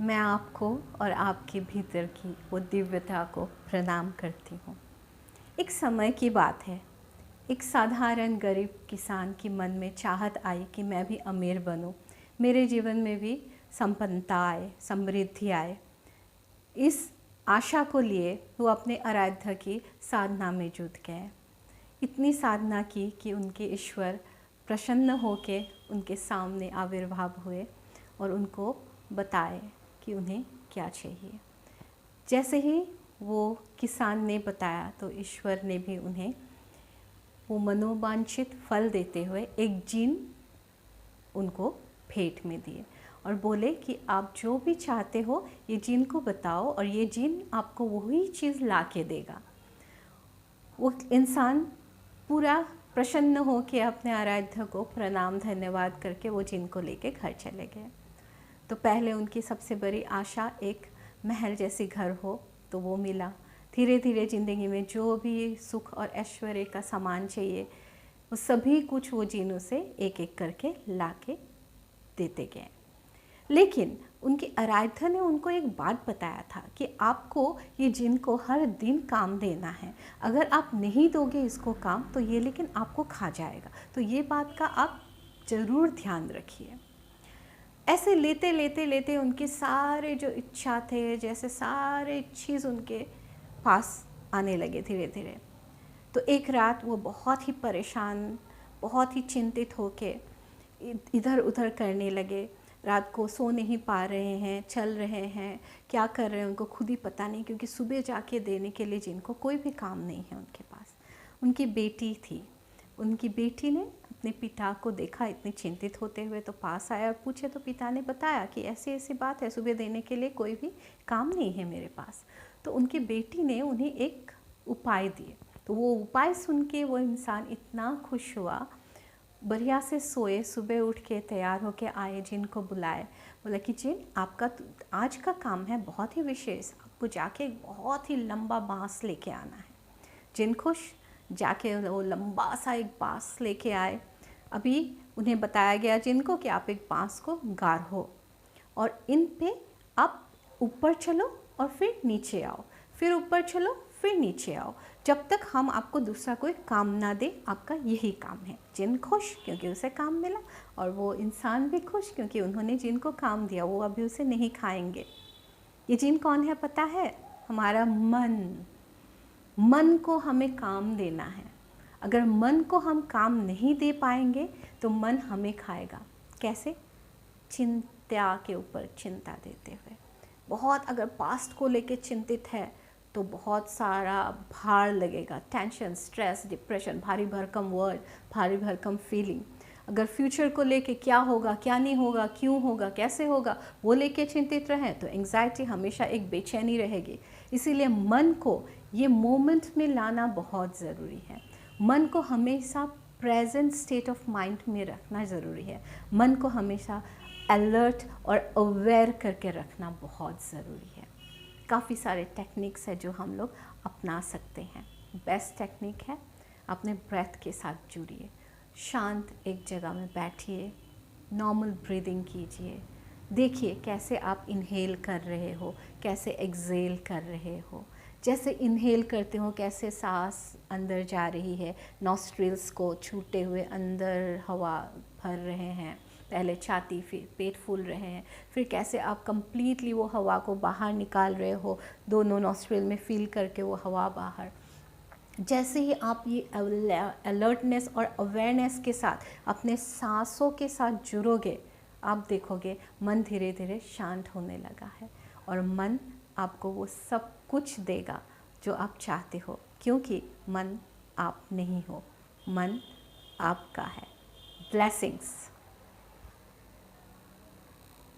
मैं आपको और आपके भीतर की वो दिव्यता को प्रणाम करती हूँ। एक समय की बात है, एक साधारण गरीब किसान के मन में चाहत आई कि मैं भी अमीर बनूं, मेरे जीवन में भी संपन्नता आए, समृद्धि आए। इस आशा को लिए वो अपने आराध्य की साधना में जुट गए। इतनी साधना की कि उनके ईश्वर प्रसन्न होके उनके सामने आविर्भाव हुए और उनको बताए कि उन्हें क्या चाहिए। जैसे ही वो किसान ने बताया तो ईश्वर ने भी उन्हें वो मनोवांछित फल देते हुए एक जीन उनको भेंट में दिए और बोले कि आप जो भी चाहते हो ये जीन को बताओ और ये जीन आपको वही चीज़ ला के देगा। वो इंसान पूरा प्रसन्न हो के अपने आराध्य को प्रणाम धन्यवाद करके वो जीन को लेके घर चले गए। तो पहले उनकी सबसे बड़ी आशा एक महल जैसी घर हो, तो वो मिला। धीरे धीरे ज़िंदगी में जो भी सुख और ऐश्वर्य का सामान चाहिए वो सभी कुछ वो जीनों से एक एक करके ला के देते गए। लेकिन उनके आराध्य ने उनको एक बात बताया था कि आपको ये जिन को हर दिन काम देना है। अगर आप नहीं दोगे इसको काम तो ये लेकिन आपको खा जाएगा, तो ये बात का आप ज़रूर ध्यान रखिए। ऐसे लेते लेते लेते उनके सारे जो इच्छा थे, जैसे सारे चीज़ उनके पास आने लगे धीरे धीरे। तो एक रात वो बहुत ही परेशान, बहुत ही चिंतित होके इधर उधर करने लगे। रात को सो नहीं पा रहे हैं, चल रहे हैं, क्या कर रहे हैं उनको खुद ही पता नहीं, क्योंकि सुबह जाके देने के लिए जिनको कोई भी काम नहीं है उनके पास। उनकी बेटी थी, उनकी बेटी ने अपने पिता को देखा इतने चिंतित होते हुए, तो पास आया और पूछे तो पिता ने बताया कि ऐसी ऐसी बात है, सुबह देने के लिए कोई भी काम नहीं है मेरे पास। तो उनकी बेटी ने उन्हें एक उपाय दिए। तो वो उपाय सुन के वो इंसान इतना खुश हुआ, बढ़िया से सोए, सुबह उठ के तैयार होके आए, जिन को बुलाए, बोला कि जिन आपका आज का काम है बहुत ही विशेष, आपको जाके बहुत ही लंबा बांस लेके आना है। जिन खुश, जाके वो लंबा सा एक बांस लेके आए। अभी उन्हें बताया गया जिनको कि आप एक बांस को गाढ़ो और इन पे आप ऊपर चलो और फिर नीचे आओ, फिर ऊपर चलो फिर नीचे आओ, जब तक हम आपको दूसरा कोई काम ना दे, आपका यही काम है। जिन खुश क्योंकि उसे काम मिला और वो इंसान भी खुश क्योंकि उन्होंने जिनको काम दिया वो अभी उसे नहीं खाएंगे। ये जिन कौन है पता है? हमारा मन। मन को हमें काम देना है। अगर मन को हम काम नहीं दे पाएंगे तो मन हमें खाएगा। कैसे? चिंता के ऊपर चिंता देते हुए। बहुत अगर पास्ट को लेके चिंतित है तो बहुत सारा भार लगेगा, टेंशन, स्ट्रेस, डिप्रेशन, भारी भरकम वर्ड, भारी भरकम फीलिंग। अगर फ्यूचर को लेके क्या होगा, क्या नहीं होगा, क्यों होगा, कैसे होगा, वो लेके चिंतित रहें तो एंग्जाइटी हमेशा एक बेचैनी रहेगी। इसीलिए मन को ये मोमेंट में लाना बहुत ज़रूरी है। मन को हमेशा प्रेजेंट स्टेट ऑफ माइंड में रखना ज़रूरी है। मन को हमेशा अलर्ट और अवेयर करके रखना बहुत ज़रूरी है। काफ़ी सारे टेक्निक्स है जो हम लोग अपना सकते हैं। बेस्ट टेक्निक है, अपने ब्रेथ के साथ जुड़िए, शांत एक जगह में बैठिए, नॉर्मल ब्रीदिंग कीजिए, देखिए कैसे आप इनहेल कर रहे हो, कैसे एक्सहेल कर रहे हो। जैसे इनहेल करते हो कैसे सांस अंदर जा रही है, नॉस्ट्रिल्स को छूते हुए अंदर हवा भर रहे हैं, पहले छाती फिर पेट फूल रहे हैं, फिर कैसे आप कंप्लीटली वो हवा को बाहर निकाल रहे हो, दोनों नॉस्ट्रिल में फील करके वो हवा बाहर। जैसे ही आप ये अलर्टनेस और अवेयरनेस के साथ अपने सांसों के साथ जुड़ोगे, आप देखोगे मन धीरे धीरे शांत होने लगा है और मन आपको वो सब कुछ देगा जो आप चाहते हो, क्योंकि मन आप नहीं हो, मन आपका है। ब्लेसिंग्स।